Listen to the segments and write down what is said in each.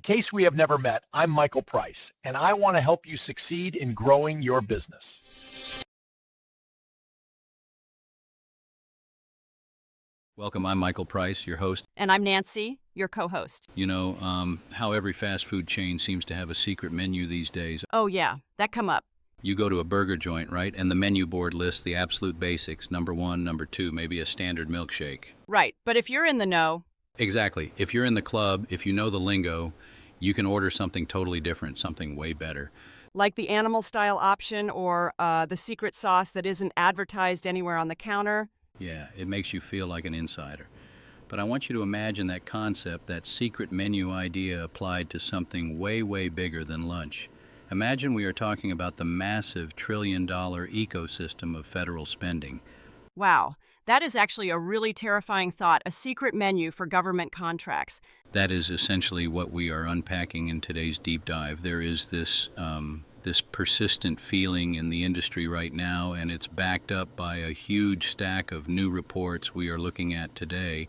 case we have never met, I'm Michael Price, and I want to help you succeed in growing your business. Welcome, I'm Michael Price, your host. And I'm Nancy, your co-host. You know, how every fast food chain seems to have a secret menu these days. Oh yeah, that come up. You go to a burger joint, right? And the menu board lists the absolute basics, number 1, number 2, maybe a standard milkshake. Right, but if you're in the know... Exactly. If you're in the club, if you know the lingo, you can order something totally different, something way better. Like the animal-style option or the secret sauce that isn't advertised anywhere on the counter. Yeah, it makes you feel like an insider. But I want you to imagine that concept, that secret menu idea applied to something way, way bigger than lunch. Imagine we are talking about the massive trillion-dollar ecosystem of federal spending. Wow, that is actually a really terrifying thought, a secret menu for government contracts. That is essentially what we are unpacking in today's deep dive. There is this persistent feeling in the industry right now, and it's backed up by a huge stack of new reports we are looking at today.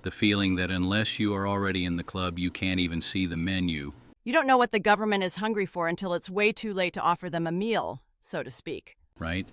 The feeling that unless you are already in the club, you can't even see the menu. You don't know what the government is hungry for until it's way too late to offer them a meal, so to speak. Right?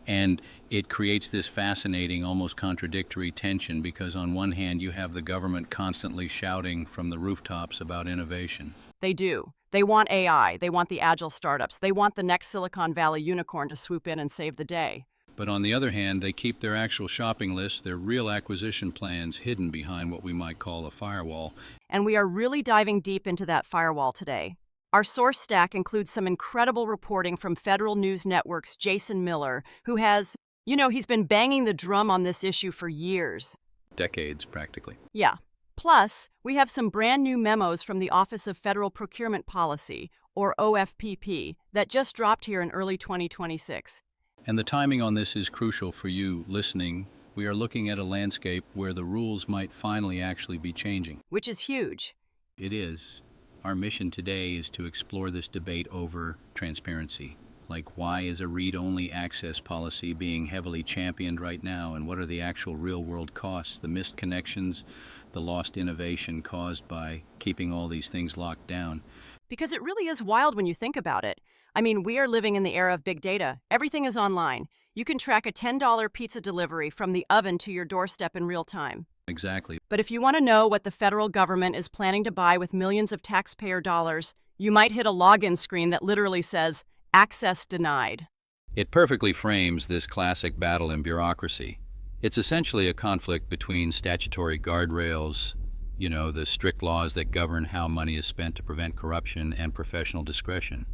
And it creates this fascinating, almost contradictory tension because on one hand, you have the government constantly shouting from the rooftops about innovation. They do. They want AI. They want the agile startups. They want the next Silicon Valley unicorn to swoop in and save the day. But on the other hand, they keep their actual shopping lists, their real acquisition plans hidden behind what we might call a firewall. And we are really diving deep into that firewall today. Our source stack includes some incredible reporting from Federal News Network's Jason Miller, who has, he's been banging the drum on this issue for years. Decades, practically. Yeah. Plus, we have some brand new memos from the Office of Federal Procurement Policy, or OFPP, that just dropped here in early 2026. And the timing on this is crucial for you listening. We are looking at a landscape where the rules might finally actually be changing. Which is huge. It is. Our mission today is to explore this debate over transparency. Like, why is a read-only access policy being heavily championed right now, and what are the actual real-world costs, the missed connections, the lost innovation caused by keeping all these things locked down? Because it really is wild when you think about it. I mean, we are living in the era of big data. Everything is online. You can track a $10 pizza delivery from the oven to your doorstep in real time. Exactly. But if you want to know what the federal government is planning to buy with millions of taxpayer dollars, you might hit a login screen that literally says, "Access denied." It perfectly frames this classic battle in bureaucracy. It's essentially a conflict between statutory guardrails, the strict laws that govern how money is spent to prevent corruption, and professional discretion.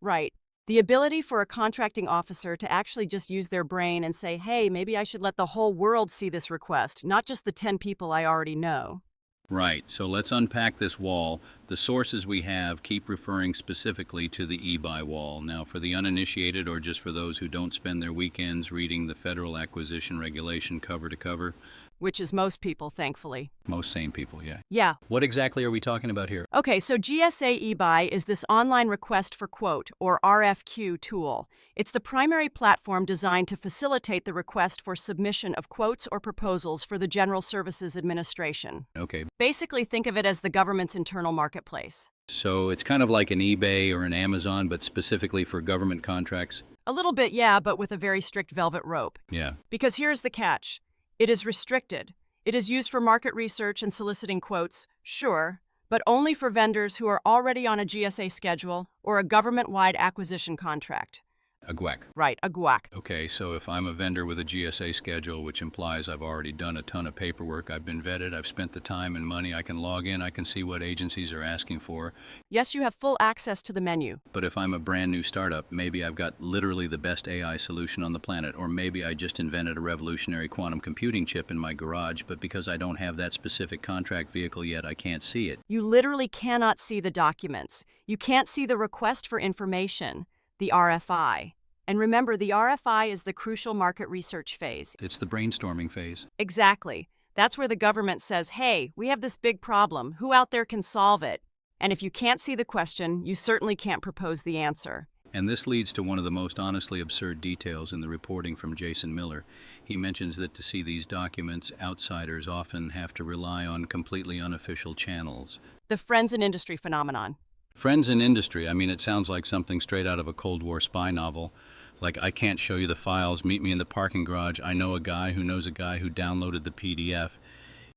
Right. The ability for a contracting officer to actually just use their brain and say, hey, maybe I should let the whole world see this request, not just the 10 people I already know. Right. So let's unpack this wall. The sources we have keep referring specifically to the eBuy wall. Now, for the uninitiated or just for those who don't spend their weekends reading the federal acquisition regulation cover to cover. Which is most people, thankfully. Most sane people, yeah. Yeah. What exactly are we talking about here? Okay, so GSA eBuy is this online request for quote, or RFQ tool. It's the primary platform designed to facilitate the request for submission of quotes or proposals for the General Services Administration. Okay. Basically, think of it as the government's internal marketplace. So it's kind of like an eBay or an Amazon, but specifically for government contracts? A little bit, yeah, but with a very strict velvet rope. Yeah. Because here's the catch. It is restricted. It is used for market research and soliciting quotes, sure, but only for vendors who are already on a GSA schedule or a government-wide acquisition contract. A GWAC. Right, a GWAC. Okay, so if I'm a vendor with a GSA schedule, which implies I've already done a ton of paperwork, I've been vetted, I've spent the time and money, I can log in, I can see what agencies are asking for. Yes, you have full access to the menu. But if I'm a brand new startup, maybe I've got literally the best AI solution on the planet, or maybe I just invented a revolutionary quantum computing chip in my garage, but because I don't have that specific contract vehicle yet, I can't see it. You literally cannot see the documents. You can't see the request for information, the RFI. And remember, the RFI is the crucial market research phase. It's the brainstorming phase. Exactly. That's where the government says, hey, we have this big problem. Who out there can solve it? And if you can't see the question, you certainly can't propose the answer. And this leads to one of the most honestly absurd details in the reporting from Jason Miller. He mentions that to see these documents, outsiders often have to rely on completely unofficial channels. The friends and industry phenomenon. Friends in industry, I mean, it sounds like something straight out of a Cold War spy novel. Like, I can't show you the files, meet me in the parking garage, I know a guy who knows a guy who downloaded the PDF.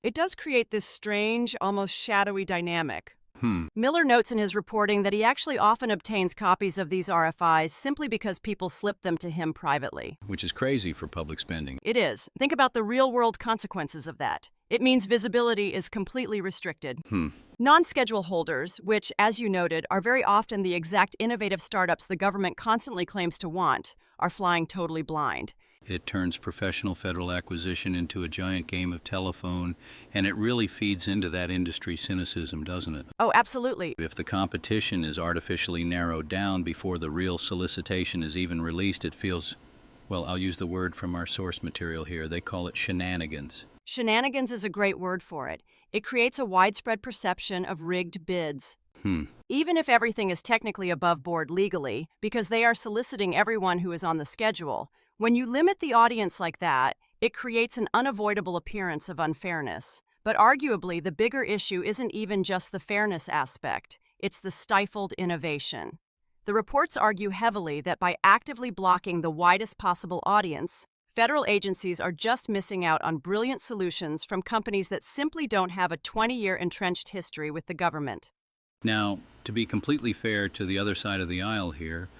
It does create this strange, almost shadowy dynamic. Miller notes in his reporting that he actually often obtains copies of these RFIs simply because people slip them to him privately. Which is crazy for public spending. It is. Think about the real-world consequences of that. It means visibility is completely restricted. Non-schedule holders, which, as you noted, are very often the exact innovative startups the government constantly claims to want, are flying totally blind. It turns professional federal acquisition into a giant game of telephone, and it really feeds into that industry cynicism, doesn't it? Oh, absolutely. If the competition is artificially narrowed down before the real solicitation is even released, it feels, well, I'll use the word from our source material here. They call it shenanigans. Shenanigans is a great word for it. It creates a widespread perception of rigged bids. Even if everything is technically above board legally, because they are soliciting everyone who is on the schedule, when you limit the audience like that, it creates an unavoidable appearance of unfairness. But arguably, the bigger issue isn't even just the fairness aspect, it's the stifled innovation. The reports argue heavily that by actively blocking the widest possible audience, federal agencies are just missing out on brilliant solutions from companies that simply don't have a 20-year entrenched history with the government. Now, to be completely fair to the other side of the aisle here,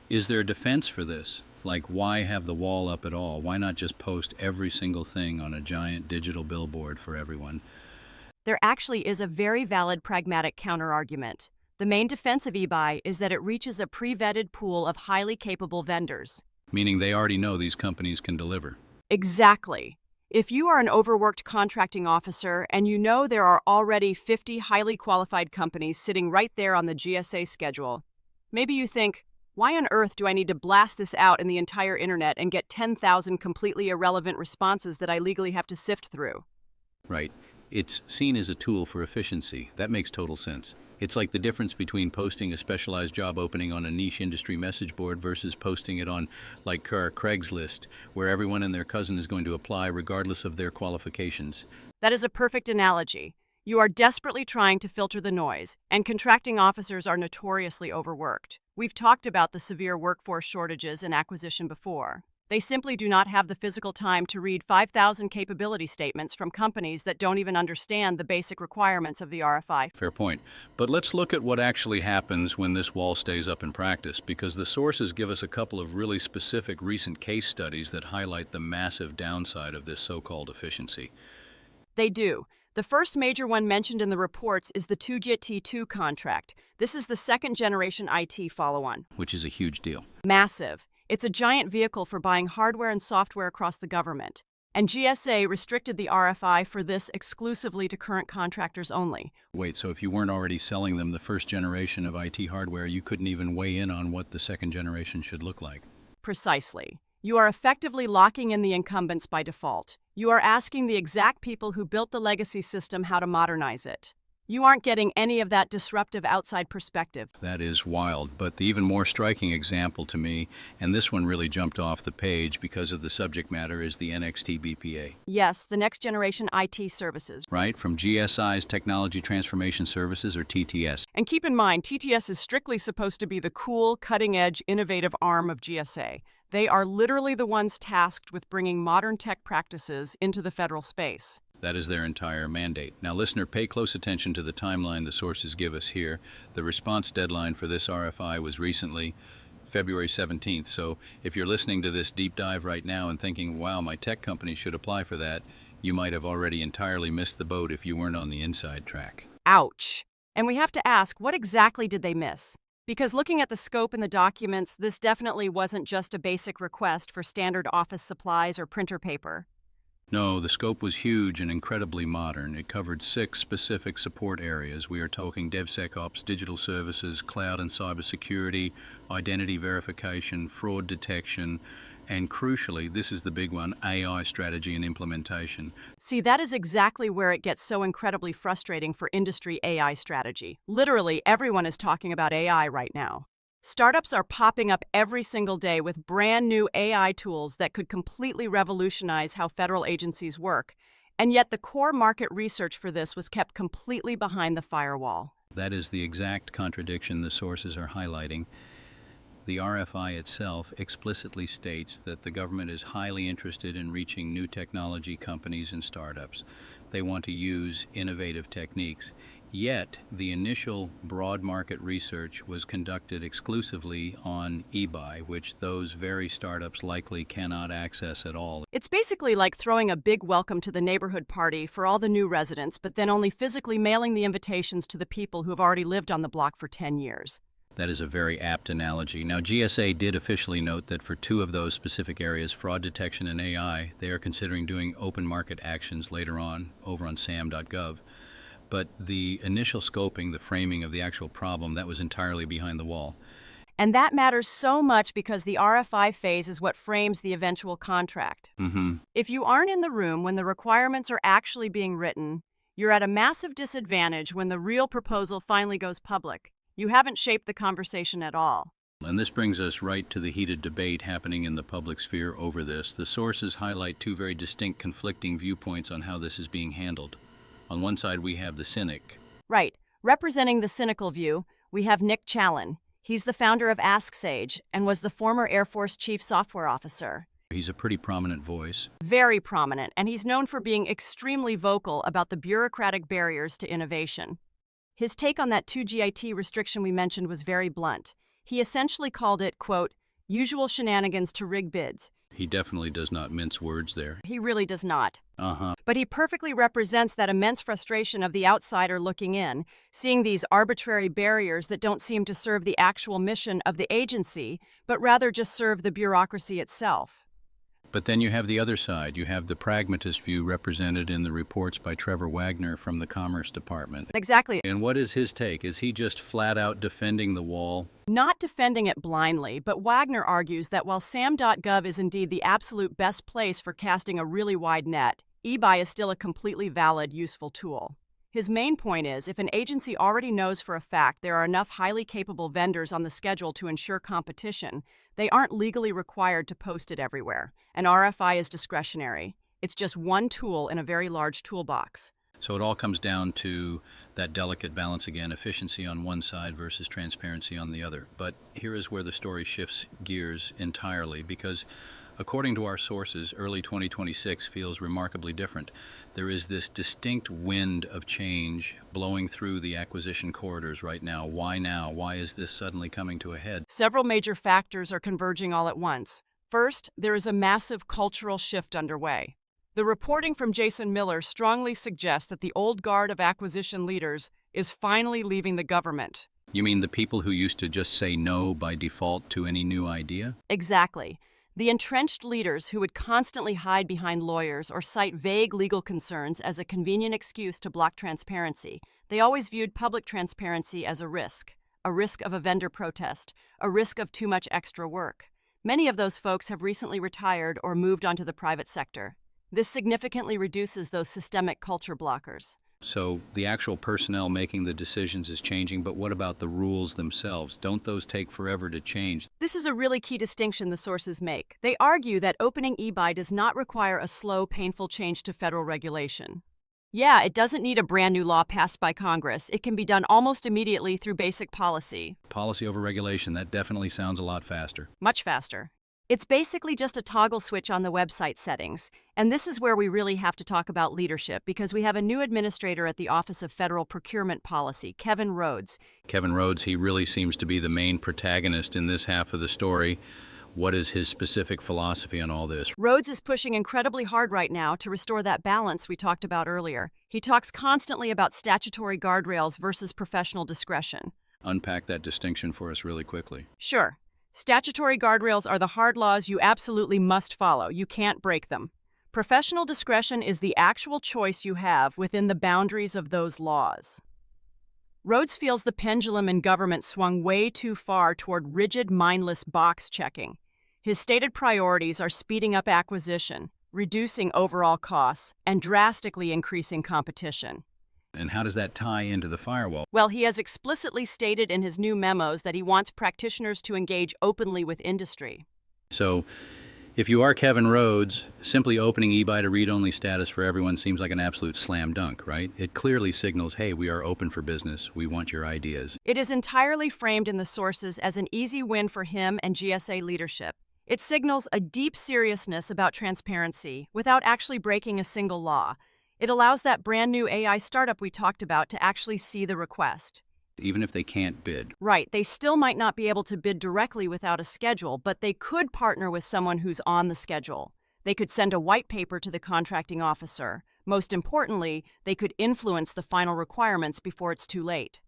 is there a defense for this? Like, why have the wall up at all? Why not just post every single thing on a giant digital billboard for everyone? There actually is a very valid pragmatic counterargument. The main defense of eBuy is that it reaches a pre-vetted pool of highly capable vendors. Meaning they already know these companies can deliver. Exactly. If you are an overworked contracting officer and you know there are already 50 highly qualified companies sitting right there on the GSA schedule, maybe you think, why on earth do I need to blast this out in the entire internet and get 10,000 completely irrelevant responses that I legally have to sift through? Right. It's seen as a tool for efficiency. That makes total sense. It's like the difference between posting a specialized job opening on a niche industry message board versus posting it on, like, Craigslist, where everyone and their cousin is going to apply regardless of their qualifications. That is a perfect analogy. You are desperately trying to filter the noise, and contracting officers are notoriously overworked. We've talked about the severe workforce shortages in acquisition before. They simply do not have the physical time to read 5,000 capability statements from companies that don't even understand the basic requirements of the RFI. Fair point. But let's look at what actually happens when this wall stays up in practice, because the sources give us a couple of really specific recent case studies that highlight the massive downside of this so-called efficiency. They do. The first major one mentioned in the reports is the 2GT2 contract. This is the second-generation IT follow-on. Which is a huge deal. Massive. It's a giant vehicle for buying hardware and software across the government. And GSA restricted the RFI for this exclusively to current contractors only. Wait, so if you weren't already selling them the first generation of IT hardware, you couldn't even weigh in on what the second generation should look like? Precisely. You are effectively locking in the incumbents by default. You are asking the exact people who built the legacy system how to modernize it. You aren't getting any of that disruptive outside perspective. That is wild, but the even more striking example to me, and this one really jumped off the page because of the subject matter, is the NXT BPA. Yes, the next generation IT services. Right, from GSI's Technology Transformation Services, or TTS. And keep in mind, TTS is strictly supposed to be the cool, cutting-edge, innovative arm of GSA. They are literally the ones tasked with bringing modern tech practices into the federal space. That is their entire mandate. Now, listener, pay close attention to the timeline the sources give us here. The response deadline for this RFI was recently February 17th. So if you're listening to this deep dive right now and thinking, wow, my tech company should apply for that, you might have already entirely missed the boat if you weren't on the inside track. Ouch. And we have to ask, what exactly did they miss? Because looking at the scope in the documents, this definitely wasn't just a basic request for standard office supplies or printer paper. No, the scope was huge and incredibly modern. It covered 6 specific support areas. We are talking DevSecOps, digital services, cloud and cybersecurity, identity verification, fraud detection, and crucially, this is the big one, AI strategy and implementation. See, that is exactly where it gets so incredibly frustrating for industry AI strategy. Literally, everyone is talking about AI right now. Startups are popping up every single day with brand new AI tools that could completely revolutionize how federal agencies work. And yet the core market research for this was kept completely behind the firewall. That is the exact contradiction the sources are highlighting. The RFI itself explicitly states that the government is highly interested in reaching new technology companies and startups. They want to use innovative techniques. Yet, the initial broad market research was conducted exclusively on eBuy, which those very startups likely cannot access at all. It's basically like throwing a big welcome to the neighborhood party for all the new residents, but then only physically mailing the invitations to the people who have already lived on the block for 10 years. That is a very apt analogy. Now, GSA did officially note that for two of those specific areas, fraud detection and AI, they are considering doing open market actions later on over on sam.gov. But the initial scoping, the framing of the actual problem, that was entirely behind the wall. And that matters so much because the RFI phase is what frames the eventual contract. If you aren't in the room when the requirements are actually being written, you're at a massive disadvantage when the real proposal finally goes public. You haven't shaped the conversation at all. And this brings us right to the heated debate happening in the public sphere over this. The sources highlight two very distinct conflicting viewpoints on how this is being handled. On one side, we have the cynic. Right. Representing the cynical view, we have Nick Challen. He's the founder of AskSage and was the former Air Force Chief Software Officer. He's a pretty prominent voice. Very prominent, and he's known for being extremely vocal about the bureaucratic barriers to innovation. His take on that 2GIT restriction we mentioned was very blunt. He essentially called it, quote, usual shenanigans to rig bids. He definitely does not mince words there. He really does not. But he perfectly represents that immense frustration of the outsider looking in, seeing these arbitrary barriers that don't seem to serve the actual mission of the agency, but rather just serve the bureaucracy itself. But then you have the other side. You have the pragmatist view represented in the reports by Trevor Wagner from the Commerce Department. Exactly. And what is his take? Is he just flat out defending the wall? Not defending it blindly, but Wagner argues that while sam.gov is indeed the absolute best place for casting a really wide net, eBuy is still a completely valid, useful tool. His main point is, if an agency already knows for a fact there are enough highly capable vendors on the schedule to ensure competition, they aren't legally required to post it everywhere. An RFI is discretionary. It's just one tool in a very large toolbox. So it all comes down to that delicate balance again, efficiency on one side versus transparency on the other. But here is where the story shifts gears entirely, because according to our sources, early 2026 feels remarkably different. There is this distinct wind of change blowing through the acquisition corridors right now. Why now? Why is this suddenly coming to a head? Several major factors are converging all at once. First, there is a massive cultural shift underway. The reporting from Jason Miller strongly suggests that the old guard of acquisition leaders is finally leaving the government. You mean the people who used to just say no by default to any new idea? Exactly. The entrenched leaders who would constantly hide behind lawyers or cite vague legal concerns as a convenient excuse to block transparency. They always viewed public transparency as a risk of a vendor protest, a risk of too much extra work. Many of those folks have recently retired or moved onto the private sector. This significantly reduces those systemic culture blockers. So the actual personnel making the decisions is changing, but what about the rules themselves? Don't those take forever to change? This is a really key distinction the sources make. They argue that opening eBuy does not require a slow, painful change to federal regulation. Yeah, it doesn't need a brand new law passed by Congress. It can be done almost immediately through basic policy. Policy over regulation, that definitely sounds a lot faster. Much faster. It's basically just a toggle switch on the website settings. And this is where we really have to talk about leadership, because we have a new administrator at the Office of Federal Procurement Policy, Kevin Rhodes. Kevin Rhodes, he really seems to be the main protagonist in this half of the story. What is his specific philosophy on all this? Rhodes is pushing incredibly hard right now to restore that balance we talked about earlier. He talks constantly about statutory guardrails versus professional discretion. Unpack that distinction for us really quickly. Sure. Statutory guardrails are the hard laws you absolutely must follow. You can't break them. Professional discretion is the actual choice you have within the boundaries of those laws. Rhodes feels the pendulum in government swung way too far toward rigid, mindless box checking. His stated priorities are speeding up acquisition, reducing overall costs, and drastically increasing competition. And how does that tie into the firewall? Well, he has explicitly stated in his new memos that he wants practitioners to engage openly with industry. So, if you are Kevin Rhodes, simply opening eBuy to read-only status for everyone seems like an absolute slam dunk, right? It clearly signals, hey, we are open for business. We want your ideas. It is entirely framed in the sources as an easy win for him and GSA leadership. It signals a deep seriousness about transparency without actually breaking a single law. It allows that brand new AI startup we talked about to actually see the request. Even if they can't bid. Right, they still might not be able to bid directly without a schedule, but they could partner with someone who's on the schedule. They could send a white paper to the contracting officer. Most importantly, they could influence the final requirements before it's too late.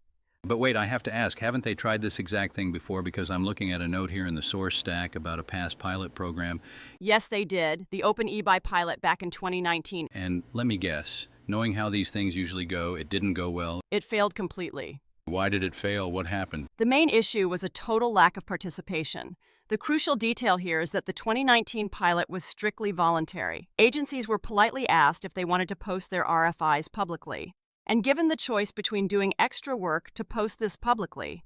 But wait, I have to ask, haven't they tried this exact thing before? Because I'm looking at a note here in the source stack about a past pilot program. Yes, they did. The Open eBuy pilot back in 2019. And let me guess, knowing how these things usually go, it didn't go well. It failed completely. Why did it fail? What happened? The main issue was a total lack of participation. The crucial detail here is that the 2019 pilot was strictly voluntary. Agencies were politely asked if they wanted to post their RFIs publicly. And given the choice between doing extra work to post this publicly,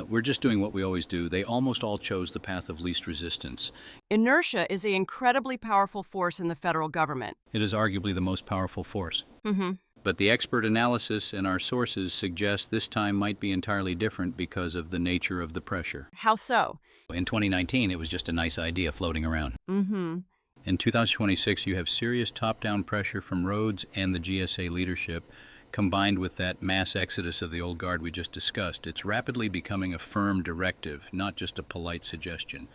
We're just doing what we always do. They almost all chose the path of least resistance. inertia is an incredibly powerful force in the federal government. It is arguably the most powerful force. Mm-hmm. But the expert analysis in our sources suggest this time might be entirely different because of the nature of the pressure. How so? In 2019, it was just a nice idea floating around. Mm-hmm. In 2026, you have serious top-down pressure from Rhodes and the GSA leadership, combined with that mass exodus of the old guard we just discussed. It's rapidly becoming a firm directive, not just a polite suggestion.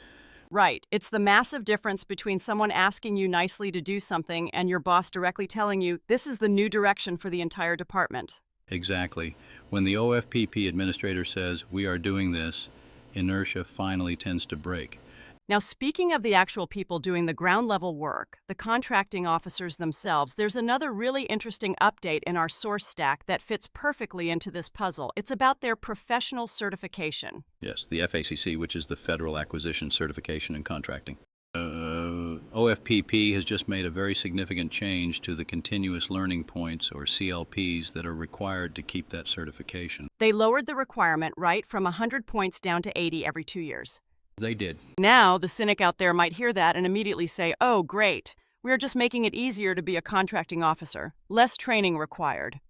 Right. It's the massive difference between someone asking you nicely to do something and your boss directly telling you, this is the new direction for the entire department. Exactly. When the OFPP administrator says, we are doing this, inertia finally tends to break. Now, speaking of the actual people doing the ground-level work, the contracting officers themselves, there's another really interesting update in our source stack that fits perfectly into this puzzle. It's about their professional certification. Yes, the FACC, which is the Federal Acquisition Certification and Contracting. OFPP has just made a very significant change to the continuous learning points, or CLPs, that are required to keep that certification. They lowered the requirement, right, from 100 points down to 80 every 2 years. They did. Now, the cynic out there might hear that and immediately say, oh, great, we're just making it easier to be a contracting officer. Less training required.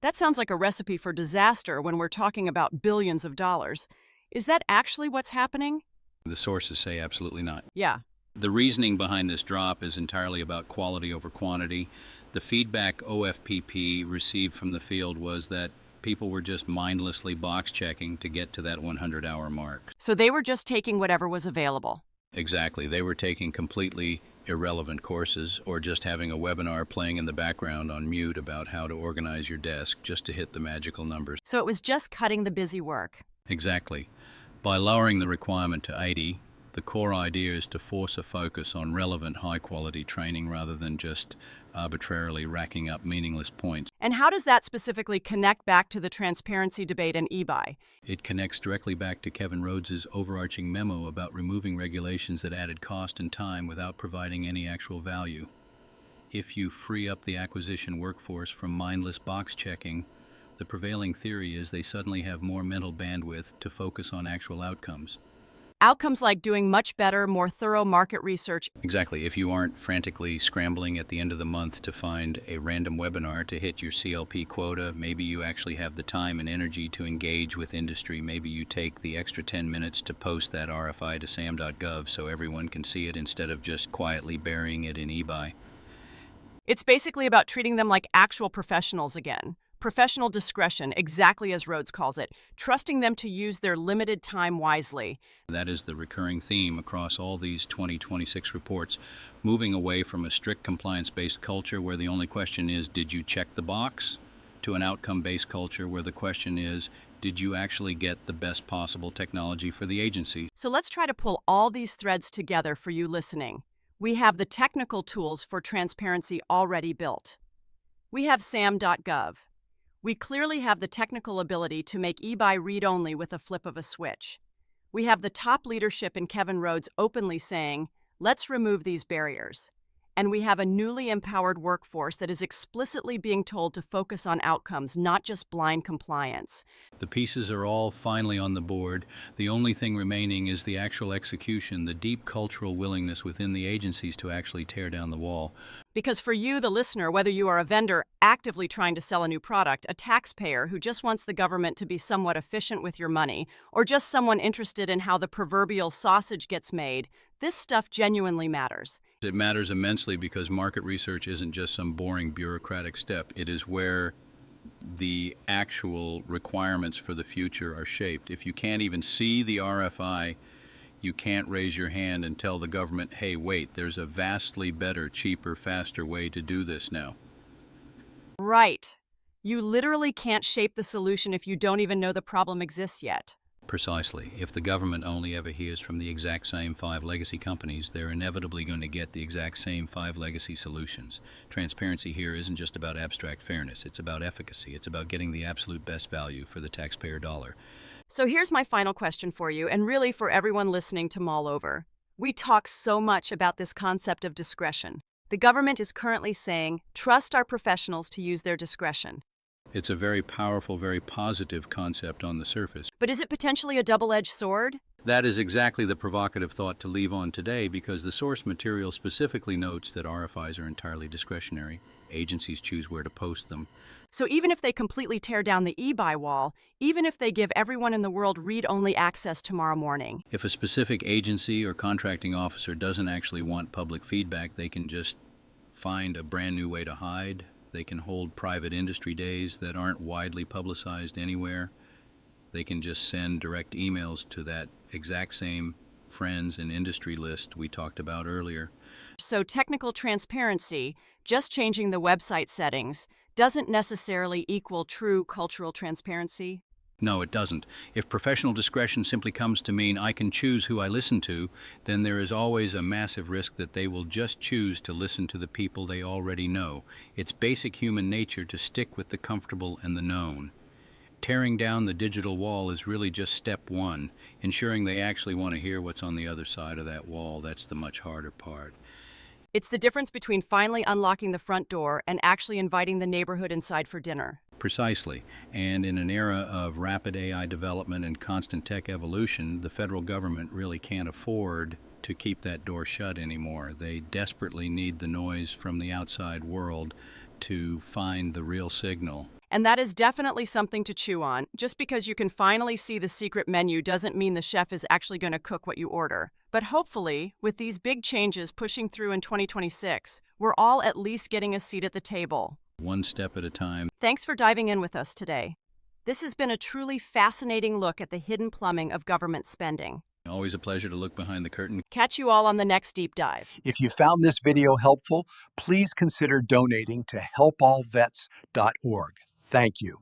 That sounds like a recipe for disaster when we're talking about billions of dollars. Is that actually what's happening? The sources say absolutely not. Yeah. The reasoning behind this drop is entirely about quality over quantity. The feedback OFPP received from the field was that people were just mindlessly box checking to get to that 100-hour mark. So they were just taking whatever was available. Exactly. They were taking completely irrelevant courses or just having a webinar playing in the background on mute about how to organize your desk just to hit the magical numbers. So it was just cutting the busy work. Exactly. By lowering the requirement to 80, the core idea is to force a focus on relevant, high-quality training rather than just arbitrarily racking up meaningless points. And how does that specifically connect back to the transparency debate in eBuy? It connects directly back to Kevin Rhodes' overarching memo about removing regulations that added cost and time without providing any actual value. If you free up the acquisition workforce from mindless box checking, the prevailing theory is they suddenly have more mental bandwidth to focus on actual outcomes. Outcomes like doing much better, more thorough market research. Exactly. If you aren't frantically scrambling at the end of the month to find a random webinar to hit your CLP quota, maybe you actually have the time and energy to engage with industry. Maybe you take the extra 10 minutes to post that RFI to sam.gov so everyone can see it instead of just quietly burying it in eBuy. It's basically about treating them like actual professionals again. Professional discretion, exactly as Rhodes calls it, trusting them to use their limited time wisely. That is the recurring theme across all these 2026 reports, moving away from a strict compliance-based culture where the only question is, did you check the box, to an outcome-based culture where the question is, did you actually get the best possible technology for the agency? So let's try to pull all these threads together for you listening. We have the technical tools for transparency already built. We have sam.gov. We clearly have the technical ability to make eBuy read-only with a flip of a switch. We have the top leadership in Kevin Rhodes openly saying, let's remove these barriers. And we have a newly empowered workforce that is explicitly being told to focus on outcomes, not just blind compliance. The pieces are all finally on the board. The only thing remaining is the actual execution, the deep cultural willingness within the agencies to actually tear down the wall. Because for you, the listener, whether you are a vendor actively trying to sell a new product, a taxpayer who just wants the government to be somewhat efficient with your money, or just someone interested in how the proverbial sausage gets made, this stuff genuinely matters. It matters immensely because market research isn't just some boring bureaucratic step. It is where the actual requirements for the future are shaped. If you can't even see the RFI, you can't raise your hand and tell the government, hey, wait, there's a vastly better, cheaper, faster way to do this now. Right. You literally can't shape the solution if you don't even know the problem exists yet. Precisely. If the government only ever hears from the exact same 5 legacy companies, they're inevitably going to get the exact same 5 legacy solutions. Transparency here isn't just about abstract fairness. It's about efficacy. It's about getting the absolute best value for the taxpayer dollar. So here's my final question for you, and really for everyone listening to mull over. We talk so much about this concept of discretion. The government is currently saying, trust our professionals to use their discretion. It's a very powerful, very positive concept on the surface. But is it potentially a double-edged sword? That is exactly the provocative thought to leave on today because the source material specifically notes that RFIs are entirely discretionary. Agencies choose where to post them. So even if they completely tear down the eBuy wall, even if they give everyone in the world read-only access tomorrow morning, if a specific agency or contracting officer doesn't actually want public feedback, they can just find a brand new way to hide. They can hold private industry days that aren't widely publicized anywhere. They can just send direct emails to that exact same friends and industry list we talked about earlier. So technical transparency, just changing the website settings, doesn't necessarily equal true cultural transparency? No, it doesn't. If professional discretion simply comes to mean I can choose who I listen to, then there is always a massive risk that they will just choose to listen to the people they already know. It's basic human nature to stick with the comfortable and the known. Tearing down the digital wall is really just step one. Ensuring they actually want to hear what's on the other side of that wall, that's the much harder part. It's the difference between finally unlocking the front door and actually inviting the neighborhood inside for dinner. Precisely. And in an era of rapid AI development and constant tech evolution, the federal government really can't afford to keep that door shut anymore. They desperately need the noise from the outside world to find the real signal. And that is definitely something to chew on. Just because you can finally see the secret menu doesn't mean the chef is actually going to cook what you order. But hopefully, with these big changes pushing through in 2026, we're all at least getting a seat at the table. One step at a time. Thanks for diving in with us today. This has been a truly fascinating look at the hidden plumbing of government spending. Always a pleasure to look behind the curtain. Catch you all on the next deep dive. If you found this video helpful, please consider donating to helpallvets.org. Thank you.